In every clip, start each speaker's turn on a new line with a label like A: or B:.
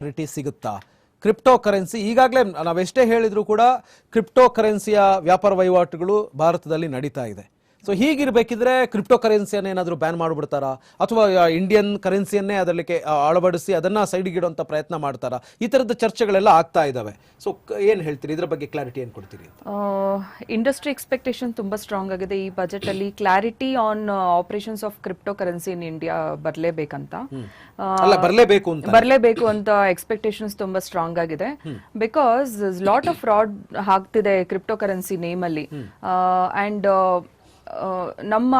A: Clarity ಸಿಗುತ್ತಾ? Crypto currency ಈಗಾಗಲೇ ನಾವೆಷ್ಟೇ ಹೇಳಿದ್ರು ಕೂಡ ಕ್ರಿಪ್ಟೋ ಕರೆನ್ಸಿಯ ವ್ಯಾಪಾರ ವಹಿವಾಟುಗಳು ಭಾರತದಲ್ಲಿ ನಡೀತಾ ಇದೆ. ಸೊ ಹೀಗಿರಬೇಕಿದ್ರೆ ಕ್ರಿಪ್ಟೋ ಕರೆನ್ಸಿಯನ್ನು ಏನಾದರೂ ಬ್ಯಾನ್ ಮಾಡಿಬಿಡ್ತಾರಾ, ಅಥವಾ ಇಂಡಿಯನ್ ಕರೆನ್ಸಿಯನ್ನೇ ಅದಕ್ಕೆ ಅಳವಡಿಸಿ ಅದನ್ನು ಸೈಡಿಗೆ ಇಡುವಂಥ ಪ್ರಯತ್ನ ಮಾಡ್ತಾರಾ? ಈ ಥರದ ಚರ್ಚೆಗಳೆಲ್ಲ ಆಗ್ತಾ ಇದ್ದಾವೆ. ಸೊ ಏನು ಹೇಳ್ತೀರಿ, ಇದರ ಬಗ್ಗೆ ಕ್ಲಾರಿಟಿ ಏನು ಕೊಡ್ತೀರಿ?
B: ಇಂಡಸ್ಟ್ರಿ ಎಕ್ಸ್ಪೆಕ್ಟೇಷನ್ ತುಂಬ ಸ್ಟ್ರಾಂಗ್ ಆಗಿದೆ ಈ ಬಜೆಟಲ್ಲಿ. Clarity on operations of crypto currency in India ಬರಲೇಬೇಕು ಅಂತ ಎಕ್ಸ್ಪೆಕ್ಟೇಷನ್ಸ್ ತುಂಬಾ ಸ್ಟ್ರಾಂಗ್ ಆಗಿದೆ. ಬಿಕಾಸ್ ಲಾಟ್ ಆಫ್ ಫ್ರಾಡ್ ಆಗ್ತಿದೆ ಕ್ರಿಪ್ಟೋ ಕರೆನ್ಸಿ ನೇಮಲ್ಲಿ. ಅಂಡ್ ನಮ್ಮ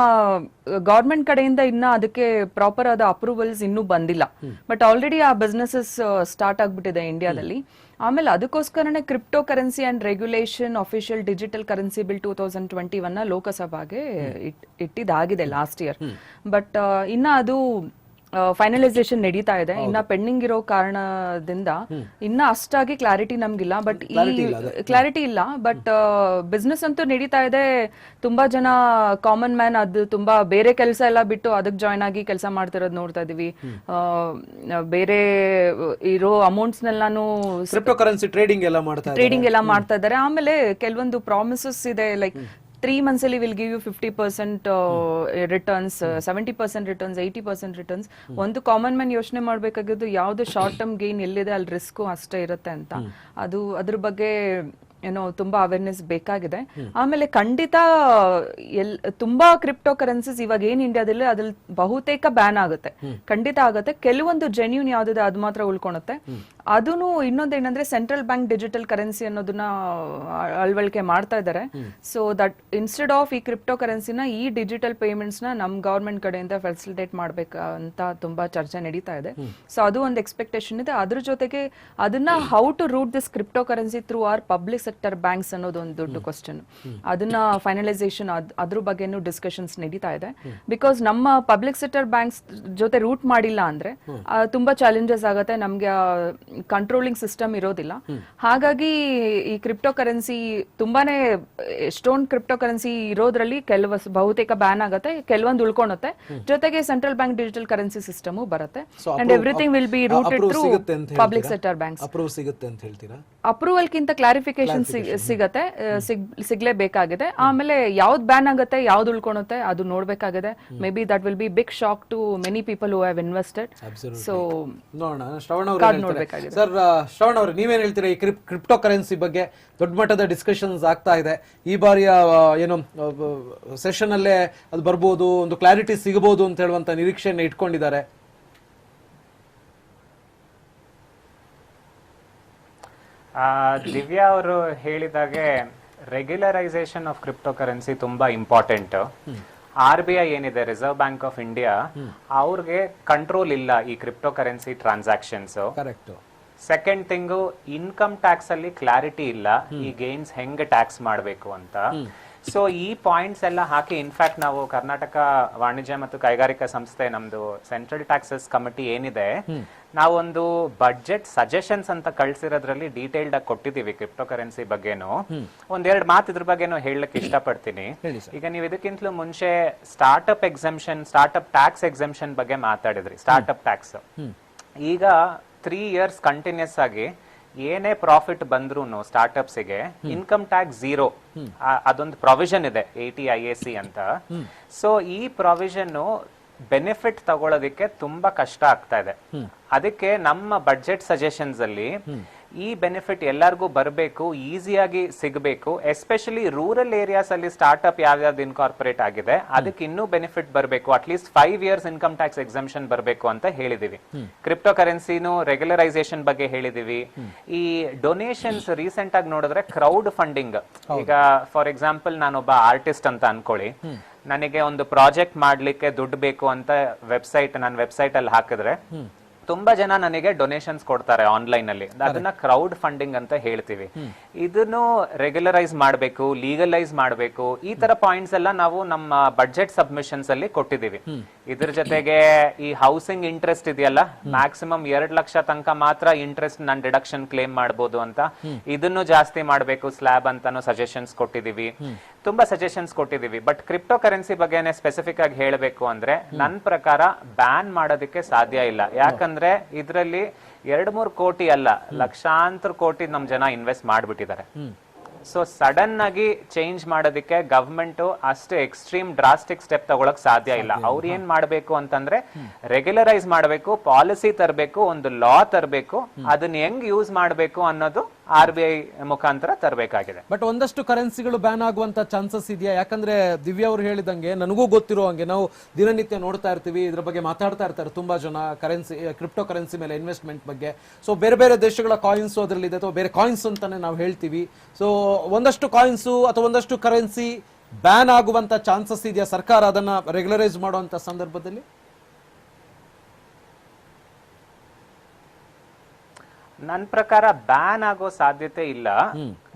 B: ಗವರ್ಮೆಂಟ್ ಕಡೆಯಿಂದ ಇನ್ನ ಅದಕ್ಕೆ ಪ್ರಾಪರ್ ಆದ ಅಪ್ರೂವಲ್ಸ್ ಇನ್ನೂ ಬಂದಿಲ್ಲ. ಬಟ್ ಆಲ್ರೆಡಿ ಆ ಬಿಸ್ನೆಸಸ್ ಸ್ಟಾರ್ಟ್ ಆಗ್ಬಿಟ್ಟಿದೆ ಇಂಡಿಯಾದಲ್ಲಿ. ಆಮೇಲೆ ಅದಕ್ಕೋಸ್ಕರನೇ crypto currency and regulation official digital currency bill 2021 ಲೋಕಸಭಾಗೆ ಇಟ್ಟಿದ್ದಾಗಿದೆ ಲಾಸ್ಟ್ ಇಯರ್. ಬಟ್ ಇನ್ನ ಅದು ಫೈನಲೈಸೇಷನ್ ನಡೀತಾ ಇದೆ. ಇನ್ನ ಪೆಂಡಿಂಗ್ ಇರೋ ಕಾರಣದಿಂದ ಇನ್ನ ಅಷ್ಟಾಗಿ ಕ್ಲಾರಿಟಿ ನಮ್ಗಿಲ್ಲ. ಬಟ್ ಈ ಕ್ಲಾರಿಟಿ ಇಲ್ಲ. ಬಟ್ ಬಿಸ್ನೆಸ್ ಅಂತೂ ನಡೀತಾ ಇದೆ. ತುಂಬಾ ಜನ ಕಾಮನ್ ಮ್ಯಾನ್ ಅದು ತುಂಬಾ ಬೇರೆ ಕೆಲಸ ಎಲ್ಲ ಬಿಟ್ಟು ಅದಕ್ಕೆ ಜಾಯ್ನ್ ಆಗಿ ಕೆಲಸ ಮಾಡ್ತಿರೋದು ನೋಡ್ತಾ ಇದೀವಿ. ಬೇರೆ ಇರೋ ಅಮೌಂಟ್ಸ್ ನೆಲ್ಲಾನು
A: ಕ್ರಿಪ್ಟೋ ಕರೆನ್ಸಿ ಟ್ರೇಡಿಂಗ್ ಎಲ್ಲ
B: ಮಾಡ್ತಾ ಇದ್ದಾರೆ. ಆಮೇಲೆ ಕೆಲವೊಂದು ಪ್ರಾಮಿಸಸ್ ಇದೆ, ಲೈಕ್ 3 months ಅಲ್ಲಿ will give you 50% returns, 70% returns, 80% returns. ಒಂದು ಕಾಮನ್ ಮ್ಯಾನ್ ಯೋಚನೆ ಮಾಡ್ಬೇಕಾಗಿದ್ದು ಯಾವ್ದು ಶಾರ್ಟ್ ಟರ್ಮ್ ಗೇನ್ ಎಲ್ಲಿದೆ ಅಲ್ಲಿ ರಿಸ್ಕ್ ಅಷ್ಟೇ ಇರುತ್ತೆ ಅಂತ. ಅದ್ರ ಬಗ್ಗೆ ಏನೋ ತುಂಬಾ ಅವೇರ್ನೆಸ್ ಬೇಕಾಗಿದೆ. ಆಮೇಲೆ ಖಂಡಿತ ತುಂಬಾ ಕ್ರಿಪ್ಟೋ ಕರೆನ್ಸಿಸ್ ಇವಾಗ ಏನ್ ಇಂಡಿಯಾದಲ್ಲಿ ಅದ್ರಲ್ಲಿ ಬಹುತೇಕ ಬ್ಯಾನ್ ಆಗುತ್ತೆ, ಖಂಡಿತ ಆಗುತ್ತೆ. ಕೆಲವೊಂದು ಜೆನ್ಯೂನ್ ಯಾವ್ದಿದೆ ಅದು ಮಾತ್ರ ಉಳ್ಕೊಳುತ್ತೆ. ಅದೂನು ಇನ್ನೊಂದೇನಂದ್ರೆ ಸೆಂಟ್ರಲ್ ಬ್ಯಾಂಕ್ ಡಿಜಿಟಲ್ ಕರೆನ್ಸಿ ಅನ್ನೋದನ್ನ ಅಳವಡಿಕೆ ಮಾಡ್ತಾ ಇದ್ದಾರೆ. ಸೊ ದಟ್ ಇನ್ಸ್ಟೆಡ್ ಆಫ್ ಈ ಕ್ರಿಪ್ಟೋ ಕರೆನ್ಸಿನ ಈ ಡಿಜಿಟಲ್ ಪೇಮೆಂಟ್ಸ್ ನ ನಮ್ ಗವರ್ಮೆಂಟ್ ಕಡೆಯಿಂದ ಫೆಸಿಲಿಟೇಟ್ ಮಾಡ್ಬೇಕಂತ ತುಂಬಾ ಚರ್ಚೆ ನಡೀತಾ ಇದೆ. ಸೊ ಅದು ಒಂದು ಎಕ್ಸ್ಪೆಕ್ಟೇಷನ್ ಇದೆ. ಅದ್ರ ಜೊತೆಗೆ ಅದನ್ನ how to route this cryptocurrency through our public sector banks ಅನ್ನೋದು ಒಂದು ದೊಡ್ಡ ಕ್ವಶನ್. ಅದನ್ನ ಫೈನಲೈಸೇಷನ್ ಅದ್ರ ಬಗ್ಗೆನೂ ಡಿಸ್ಕಷನ್ಸ್ ನಡೀತಾ ಇದೆ. ಬಿಕಾಸ್ ನಮ್ಮ ಪಬ್ಲಿಕ್ ಸೆಕ್ಟರ್ ಬ್ಯಾಂಕ್ಸ್ ಜೊತೆ ರೂಟ್ ಮಾಡಿಲ್ಲ ಅಂದ್ರೆ ತುಂಬಾ ಚಾಲೆಂಜಸ್ ಆಗುತ್ತೆ. ನಮ್ಗೆ ಕಂಟ್ರೋಲಿಂಗ್ ಸಿಸ್ಟಮ್ ಇರೋದಿಲ್ಲ. ಹಾಗಾಗಿ ಈ ಕ್ರಿಪ್ಟೋ ಕರೆನ್ಸಿ ತುಂಬಾನೇ ಎಷ್ಟೊಂದು ಕ್ರಿಪ್ಟೋ ಕರೆನ್ಸಿ ಇರೋದ್ರಲ್ಲಿ ಬಹುತೇಕ ಬ್ಯಾನ್ ಆಗುತ್ತೆ, ಕೆಲವೊಂದು ಉಳ್ಕೊಳುತ್ತೆ. ಜೊತೆಗೆ central bank digital currency system ಬರುತ್ತೆ. And everything will be routed through public sector banks. Approval ಕಿಂತ ಕ್ಲಾರಿಫಿಕೇಶನ್ ಸಿಗತ್ತೆ, ಸಿಗ್ಲೇಬೇಕಾಗಿದೆ. ಆಮೇಲೆ ಯಾವ್ದು ಬ್ಯಾನ್ ಆಗುತ್ತೆ ಯಾವ್ದು ಉಳ್ಕೊಳುತ್ತೆ ಅದು ನೋಡ್ಬೇಕಾಗಿದೆ. Maybe that will be big shock to many people who have invested. So ನೋಡ್ಬೇಕಾಗಿದೆ.
A: ಸರ್ ಶ್ರವಣ್ ಅವರು ನೀವೇನ್ ಹೇಳ್ತೀರಾ ಈ ಕ್ರಿಪ್ಟೋ ಕರೆನ್ಸಿ ಬಗ್ಗೆ? ದೊಡ್ಡ ಮಟ್ಟದ ಡಿಸ್ಕಷನ್ಸ್ ಆಗ್ತಾ ಇದೆ. ಈ ಬಾರಿಯ ಏನು ಸೆಷನ್ ಅಲ್ಲೇ ಅದು ಬರ್ಬೋದು, ಒಂದು ಕ್ಲಾರಿಟಿ ಸಿಗಬಹುದು ಅಂತ ಹೇಳುವಂತ ನಿರೀಕ್ಷೆಯನ್ನು ಇಟ್ಕೊಂಡಿದ್ದಾರೆ.
C: ದಿವ್ಯಾ ಅವರು ಹೇಳಿದಾಗೆ ರೆಗ್ಯುಲರೈಸೇಷನ್ ಆಫ್ ಕ್ರಿಪ್ಟೋ ಕರೆನ್ಸಿ ತುಂಬಾ ಇಂಪಾರ್ಟೆಂಟ್. RBI ಏನಿದೆ, ರಿಸರ್ವ್ ಬ್ಯಾಂಕ್ ಆಫ್ ಇಂಡಿಯಾ, ಅವ್ರಿಗೆ ಕಂಟ್ರೋಲ್ ಇಲ್ಲ ಈ crypto currency transactions. Second thing, income tax ಅಲ್ಲಿ ಕ್ಲಾರಿಟಿ ಇಲ್ಲ ಈ ಗೇನ್ಸ್ ಹೆಂಗ್ ಟ್ಯಾಕ್ಸ್ ಮಾಡಬೇಕು ಅಂತ. ಸೊ ಈ ಪಾಯಿಂಟ್ಸ್ ಎಲ್ಲ ಹಾಕಿ ಇನ್ಫ್ಯಾಕ್ಟ್ ನಾವು ಕರ್ನಾಟಕ ವಾಣಿಜ್ಯ ಮತ್ತು ಕೈಗಾರಿಕಾ ಸಂಸ್ಥೆ, ನಮ್ದು ಸೆಂಟ್ರಲ್ ಟ್ಯಾಕ್ಸಸ್ ಕಮಿಟಿ ಏನಿದೆ, ನಾವೊಂದು ಬಡ್ಜೆಟ್ ಸಜೆಷನ್ಸ್ ಅಂತ ಕಳ್ಸಿರೋದ್ರಲ್ಲಿ ಡೀಟೇಲ್ಡ್ ಆಗಿ ಕೊಟ್ಟಿದೀವಿ ಕ್ರಿಪ್ಟೋ ಕರೆನ್ಸಿ ಬಗ್ಗೆನು. ಒಂದೆರಡು ಮಾತು ಇದ್ರ ಬಗ್ಗೆನು ಹೇಳಕ್ ಇಷ್ಟಪಡ್ತೀನಿ. ಈಗ ನೀವು ಇದಕ್ಕಿಂತಲೂ ಮುಂಚೆ ಸ್ಟಾರ್ಟ್ಅಪ್ ಟ್ಯಾಕ್ಸ್ ಎಕ್ಸೆಂಪ್ಷನ್ ಬಗ್ಗೆ ಮಾತಾಡಿದ್ರಿ. ಸ್ಟಾರ್ಟ್ಅಪ್ ಟ್ಯಾಕ್ಸ್ ಈಗ 3 years ಕಂಟಿನ್ಯೂಸ್ ಆಗಿ ಏನೇ ಪ್ರಾಫಿಟ್ ಬಂದ್ರು ಸ್ಟಾರ್ಟ್ಅಪ್ಸ್ಗೆ ಇನ್ಕಮ್ ಟ್ಯಾಕ್ಸ್ 0, ಅದೊಂದು ಪ್ರಾವಿಷನ್ ಇದೆ 80 IAC ಅಂತ. ಸೊ ಈ ಪ್ರಾವಿಷನ್ ಬೆನಿಫಿಟ್ ತಗೊಳ್ಳೋದಕ್ಕೆ ತುಂಬಾ ಕಷ್ಟ ಆಗ್ತಾ ಇದೆ. ಅದಕ್ಕೆ ನಮ್ಮ ಬಡ್ಜೆಟ್ ಸಜೆಷನ್ಸ್ ಅಲ್ಲಿ ಈ ಬೆನಿಫಿಟ್ ಎಲ್ಲರಿಗೂ ಬರಬೇಕು, ಈಸಿಯಾಗಿ ಸಿಗಬೇಕು. ಎಸ್ಪೆಷಲಿ ರೂರಲ್ ಏರಿಯಾಸ್ ಅಲ್ಲಿ ಸ್ಟಾರ್ಟ್ಅಪ್ ಯಾವ್ಯಾವ್ದು ಇನ್ಕಾರ್ಪೊರೇಟ್ ಆಗಿದೆ ಅದಕ್ಕೆ ಇನ್ನೂ ಬೆನಿಫಿಟ್ ಬರಬೇಕು. At least 5 years income tax exemption ಬರಬೇಕು ಅಂತ ಹೇಳಿದೀವಿ. ಕ್ರಿಪ್ಟೋ ಕರೆನ್ಸಿನೂ ರೆಗ್ಯುಲರೈಸೇಷನ್ ಬಗ್ಗೆ ಹೇಳಿದೀವಿ. ಈ ಡೊನೇಷನ್ಸ್ ರೀಸೆಂಟ್ ಆಗಿ ನೋಡಿದ್ರೆ ಕ್ರೌಡ್ ಫಂಡಿಂಗ್, ಈಗ ಫಾರ್ ಎಕ್ಸಾಂಪಲ್ ನಾನೊಬ್ಬ ಆರ್ಟಿಸ್ಟ್ ಅಂತ ಅನ್ಕೊಳ್ಳಿ, ನನಗೆ ಒಂದು ಪ್ರಾಜೆಕ್ಟ್ ಮಾಡ್ಲಿಕ್ಕೆ ದುಡ್ಡು ಬೇಕು ಅಂತ ನನ್ನ ವೆಬ್ಸೈಟ್ ಅಲ್ಲಿ ಹಾಕಿದ್ರೆ ತುಂಬಾ ಜನ ನನಗೆ ಡೊನೇಷನ್ಸ್ ಕೊಡ್ತಾರೆ ಆನ್ಲೈನ್ ಅಲ್ಲಿ. ಅದನ್ನ ಕ್ರೌಡ್ ಫಂಡಿಂಗ್ ಅಂತ ಹೇಳ್ತೀವಿ. ಇದನ್ನು ರೆಗ್ಯುಲರೈಸ್ ಮಾಡಬೇಕು, ಲೀಗಲೈಸ್ ಮಾಡಬೇಕು. ಈ ತರ ಪಾಯಿಂಟ್ಸ್ ಎಲ್ಲ ನಾವು ನಮ್ಮ ಬಡ್ಜೆಟ್ ಸಬ್ಮಿಷನ್ಸ್ ಅಲ್ಲಿ ಕೊಟ್ಟಿದೀವಿ. ಇದ್ರ ಜೊತೆಗೆ ಈ ಹೌಸಿಂಗ್ ಇಂಟ್ರೆಸ್ಟ್ ಇದೆಯಲ್ಲ, ಮ್ಯಾಕ್ಸಿಮಮ್ 2 ಲಕ್ಷ ತನಕ ಮಾತ್ರ ಇಂಟ್ರೆಸ್ಟ್ ನಾನು ಡಿಡಕ್ಷನ್ ಕ್ಲೇಮ್ ಮಾಡಬಹುದು ಅಂತ, ಇದನ್ನು ಜಾಸ್ತಿ ಮಾಡಬೇಕು ಸ್ಲ್ಯಾಬ್ ಅಂತಾನು ಸಜೆಷನ್ಸ್ ಕೊಟ್ಟಿದೀವಿ. ತುಂಬಾ ಸಜೆಷನ್ಸ್ ಕೊಟ್ಟಿದೀವಿ. ಬಟ್ ಕ್ರಿಪ್ಟೋ ಕರೆನ್ಸಿ ಬಗ್ಗೆನೆ ಸ್ಪೆಸಿಫಿಕ್ ಆಗಿ ಹೇಳಬೇಕು ಅಂದ್ರೆ ನನ್ನ ಪ್ರಕಾರ ಬ್ಯಾನ್ ಮಾಡೋದಕ್ಕೆ ಸಾಧ್ಯ ಇಲ್ಲ. ಯಾಕಂದ್ರೆ ಇದರಲ್ಲಿ 2-3 ಕೋಟಿ ಅಲ್ಲ, ಲಕ್ಷಾಂತರ ಕೋಟಿ ನಮ್ ಜನ ಇನ್ವೆಸ್ಟ್ ಮಾಡ್ಬಿಟ್ಟಿದ್ದಾರೆ. ಸೊ ಸಡನ್ ಆಗಿ ಚೇಂಜ್ ಮಾಡೋದಕ್ಕೆ ಗವರ್ಮೆಂಟ್ ಅಷ್ಟು ಎಕ್ಸ್ಟ್ರೀಮ್ ಡ್ರಾಸ್ಟಿಕ್ ಸ್ಟೆಪ್ ತಗೊಳಕ್ ಸಾಧ್ಯ ಇಲ್ಲ. ಅವ್ರು ಏನ್ ಮಾಡ್ಬೇಕು ಅಂತಂದ್ರೆ ರೆಗ್ಯುಲರೈಸ್ ಮಾಡಬೇಕು, ಪಾಲಿಸಿ ತರಬೇಕು, ಒಂದು ಲಾ ತರಬೇಕು, ಅದನ್ನ ಹೆಂಗ್ ಯೂಸ್ ಮಾಡಬೇಕು ಅನ್ನೋದು RBI ಮುಖಾಂತರ ತರಬೇಕಾಗಿದೆ.
A: ಬಟ್ ಒಂದಷ್ಟು ಕರೆನ್ಸಿಗಳು ಬ್ಯಾನ್ ಆಗುವಂತ ಚಾನ್ಸಸ್ ಇದೆಯಾ? ಯಾಕಂದ್ರೆ ದಿವ್ಯಾ ಅವರು ಹೇಳಿದಂಗೆ ನನಗೂ ಗೊತ್ತಿರೋ ಹಂಗೆ ನಾವು ದಿನನಿತ್ಯ ನೋಡ್ತಾ ಇರ್ತೀವಿ, ಇದ್ರ ಬಗ್ಗೆ ಮಾತಾಡ್ತಾ ಇರ್ತಾರೆ ತುಂಬಾ ಜನ, ಕರೆನ್ಸಿ ಕ್ರಿಪ್ಟೋ ಕರೆನ್ಸಿ ಮೇಲೆ ಇನ್ವೆಸ್ಟ್ಮೆಂಟ್ ಬಗ್ಗೆ. ಸೊ ಬೇರೆ ಬೇರೆ ದೇಶಗಳ ಕಾಯಿನ್ಸ್ ಅದರಲ್ಲಿ ಇದೆ, ಅಥವಾ ಬೇರೆ ಕಾಯಿನ್ಸ್ ಅಂತಾನೆ ನಾವು ಹೇಳ್ತೀವಿ. ಸೊ ಒಂದಷ್ಟು ಕಾಯಿನ್ಸು ಅಥವಾ ಒಂದಷ್ಟು ಕರೆನ್ಸಿ ಬ್ಯಾನ್ ಆಗುವಂತ ಚಾನ್ಸಸ್ ಇದೆಯಾ ಸರ್ಕಾರ ಅದನ್ನ ರೆಗ್ಯುಲರೈಸ್ ಮಾಡುವಂತ ಸಂದರ್ಭದಲ್ಲಿ?
C: ನನ್ನ ಪ್ರಕಾರ ಬ್ಯಾನ್ ಆಗೋ ಸಾಧ್ಯತೆ ಇಲ್ಲ,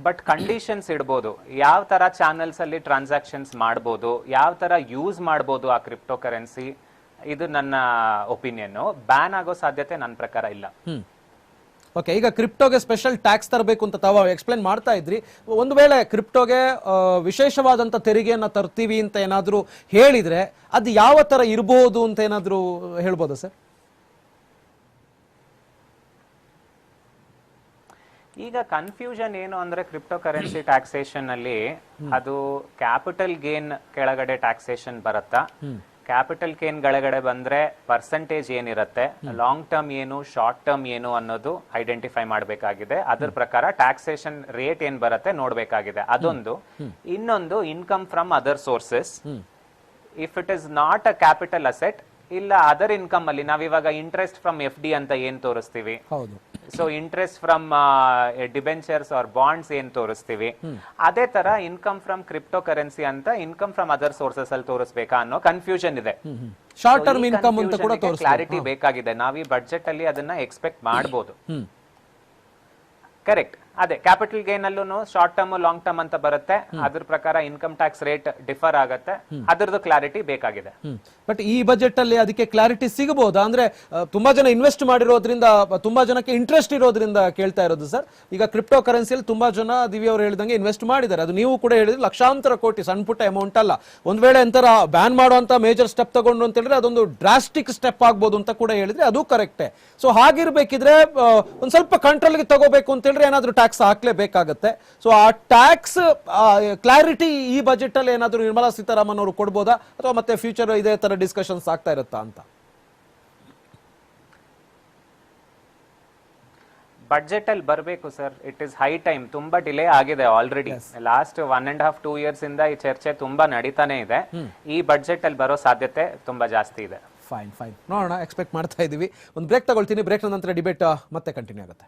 C: ಬಟ್ ಕಂಡೀಷನ್ಸ್ ಇಡ್ಬೋದು. ಯಾವ ತರ ಚಾನೆಲ್ಸ್ ಅಲ್ಲಿ ಟ್ರಾನ್ಸಾಕ್ಷನ್ಸ್ ಮಾಡ್ಬೋದು, ಯಾವ ತರ ಯೂಸ್ ಮಾಡ್ಬೋದು ಆ ಕ್ರಿಪ್ಟೋ ಕರೆನ್ಸಿ, ಇದು ನನ್ನ ಒಪಿನಿಯನ್. ಬ್ಯಾನ್ ಆಗೋ ಸಾಧ್ಯತೆ ನನ್ನ ಪ್ರಕಾರ ಇಲ್ಲ.
A: ಓಕೆ, ಈಗ ಕ್ರಿಪ್ಟೋಗೆ ಸ್ಪೆಷಲ್ ಟ್ಯಾಕ್ಸ್ ತರಬೇಕು ಅಂತ ತಾವು ಎಕ್ಸ್ಪ್ಲೇನ್ ಮಾಡ್ತಾ ಇದ್ರಿ. ಒಂದು ವೇಳೆ ಕ್ರಿಪ್ಟೋಗೆ ವಿಶೇಷವಾದಂತ ತೆರಿಗೆಯನ್ನ ತರ್ತೀವಿ ಅಂತ ಏನಾದ್ರೂ ಹೇಳಿದ್ರೆ ಅದು ಯಾವ ತರ ಇರಬಹುದು ಅಂತ ಏನಾದ್ರೂ ಹೇಳ್ಬೋದಾ ಸರ್?
C: ಈಗ ಕನ್ಫ್ಯೂಷನ್ ಏನು ಅಂದ್ರೆ ಕ್ರಿಪ್ಟೋ ಕರೆನ್ಸಿ ಟ್ಯಾಕ್ಸೇಷನ್ ಅಲ್ಲಿ ಅದು ಕ್ಯಾಪಿಟಲ್ ಗೇನ್ ಕೆಳಗಡೆ ಟ್ಯಾಕ್ಸೇಷನ್ ಬರುತ್ತಾ, ಕ್ಯಾಪಿಟಲ್ ಗೇನ್ ಕೆಳಗಡೆ ಬಂದ್ರೆ ಪರ್ಸೆಂಟೇಜ್ ಏನಿರುತ್ತೆ, ಲಾಂಗ್ ಟರ್ಮ್ ಏನು, ಶಾರ್ಟ್ ಟರ್ಮ್ ಏನು ಅನ್ನೋದು ಐಡೆಂಟಿಫೈ ಮಾಡಬೇಕಾಗಿದೆ. ಅದ್ರ ಪ್ರಕಾರ ಟ್ಯಾಕ್ಸೇಷನ್ ರೇಟ್ ಏನ್ ಬರುತ್ತೆ ನೋಡ್ಬೇಕಾಗಿದೆ. ಅದೊಂದು. ಇನ್ನೊಂದು, income from other sources. If it is not a capital asset, ಇಲ್ಲ ಅದರ್ ಇನ್ಕಮ್ ಅಲ್ಲಿ ನಾವಿವಾಗ ಇಂಟ್ರೆಸ್ಟ್ ಫ್ರಮ್ FD ಅಂತ ಏನ್ ತೋರಿಸ್ತೀವಿ, so interest from debentures or bonds ಏನ್ ತೋರಿಸ್ತೀವಿ, ಅದೇ ತರ ಇನ್ಕಮ್ ಫ್ರಮ್ ಕ್ರಿಪ್ಟೋ ಕರೆನ್ಸಿ ಅಂತ ಇನ್ಕಮ್ ಫ್ರಮ್ ಅದರ್ ಸೋರ್ಸಸ್ ಅಲ್ಲಿ ತೋರಿಸ್ಬೇಕಾ ಅನ್ನೋ ಕನ್ಫ್ಯೂಷನ್ ಇದೆ.
A: ಶಾರ್ಟ್ ಟರ್ಮ್ ಇನ್ಕಮ್ ಅಂತ ಕೂಡ
C: ಕ್ಲಾರಿಟಿ ಬೇಕಾಗಿದೆ. ನಾವು ಈ ಬಡ್ಜೆಟ್ ಅಲ್ಲಿ ಅದನ್ನ ಎಕ್ಸ್ಪೆಕ್ಟ್ ಮಾಡಬಹುದು. ಕರೆಕ್ಟ್. ಅದೇ ಕ್ಯಾಪಿಟಲ್ ಗೇನ್ ಅಲ್ಲೂ ಶಾರ್ಟ್ ಟರ್ಮ್ ಲಾಂಗ್ ಟರ್ಮ್ ಅಂತ ಬರುತ್ತೆ. ಅದ್ರ ಪ್ರಕಾರ ಇನ್ಕಮ್ ಟ್ಯಾಕ್ಸ್ ರೇಟ್ ಡಿಫರ್ ಆಗುತ್ತೆ. ಅದರದ್ದು ಕ್ಲಾರಿಟಿ ಬೇಕಾಗಿದೆ.
A: ಬಟ್ ಈ ಬಜೆಟ್ ಅಲ್ಲಿ ಅದಕ್ಕೆ ಕ್ಲಾರಿಟಿ ಸಿಗಬಹುದಾ? ಅಂದ್ರೆ ತುಂಬಾ ಜನ ಇನ್ವೆಸ್ಟ್ ಮಾಡಿರೋದ್ರಿಂದ, ತುಂಬಾ ಜನಕ್ಕೆ ಇಂಟ್ರೆಸ್ಟ್ ಇರೋದ್ರಿಂದ ಕೇಳ್ತಾ ಇರೋದು ಸರ್. ಈಗ ಕ್ರಿಪ್ಟೋ ಕರೆನ್ಸಿಯಲ್ಲಿ ತುಂಬಾ ಜನ ದಿವ್ಯ ಅವರು ಹೇಳಿದಂಗೆ ಇನ್ವೆಸ್ಟ್ ಮಾಡಿದ್ದಾರೆ. ಅದು ನೀವು ಕೂಡ ಹೇಳಿದ್ರೆ ಲಕ್ಷಾಂತರ ಕೋಟಿ, ಸಣ್ಣ ಪುಟ್ಟ ಅಮೌಂಟ್ ಅಲ್ಲ. ಒಂದ್ ವೇಳೆ ಎಂತರ ಬ್ಯಾನ್ ಮಾಡುವಂತ ಮೇಜರ್ ಸ್ಟೆಪ್ ತಗೊಂಡು ಅಂತ ಹೇಳಿದ್ರೆ ಅದೊಂದು ಡ್ರಾಸ್ಟಿಕ್ ಸ್ಟೆಪ್ ಆಗ್ಬೋದು ಅಂತ ಕೂಡ ಹೇಳಿದ್ರೆ ಅದು ಕರೆಕ್ಟೇ. ಸೊ ಹಾಗಿರ್ಬೇಕಿದ್ರೆ ಒಂದ್ ಸ್ವಲ್ಪ ಕಂಟ್ರೋಲ್ಗೆ ತಗೋಬೇಕು ಅಂತ ಹೇಳಿದ್ರೆ ಏನಾದ್ರೂ ಟ್ಯಾಕ್ಸ್ ಹಾಕ್ಲೇಬೇಕಾಗತ್ತೆ. ಸೊ ಆ ಟ್ಯಾಕ್ಸ್ ಕ್ಲಾರಿಟಿ ಈ ಬಜೆಟ್ ಅಲ್ಲಿ ಏನಾದ್ರೂ ನಿರ್ಮಲಾ ಸೀತಾರಾಮನ್ ಅವರು ಕೊಡ್ಬೋದಾ, ಅಥವಾ ಮತ್ತೆ ಫ್ಯೂಚರ್ ಇದೇ ತರ ಡಿಸ್ಕಷನ್ಸ್ ಆಗ್ತಾ ಇರುತ್ತಾ ಅಂತ?
C: ಬಡ್ಜೆಟ್ ಅಲ್ಲಿ ಬರಬೇಕು sir. It is high time. ತುಂಬಾ ಡಿಲೇ ಆಗಿದೆ ಆಲ್ರೆಡಿ. ಲಾಸ್ಟ್ 1.5-2 ಇಯರ್ಸ್ ಇಂದ ಈ ಚರ್ಚೆ ತುಂಬಾ ನಡೀತಾನೆ ಇದೆ. ಈ ಬಡ್ಜೆಟ್ ಅಲ್ಲಿ ಬರೋ ಸಾಧ್ಯತೆ ತುಂಬಾ ಜಾಸ್ತಿ ಇದೆ.
A: ಫೈನ್ ನೋಡೋಣ, ಎಕ್ಸ್ಪೆಕ್ಟ್ ಮಾಡ್ತಾ ಇದೀವಿ. ಒಂದು ಬ್ರೇಕ್ ತಗೊಳ್ತೀನಿ. ಬ್ರೇಕ್ ನಂತರ ಡಿಬೇಟ್ ಮತ್ತೆ ಕಂಟಿನ್ಯೂ ಆಗುತ್ತೆ.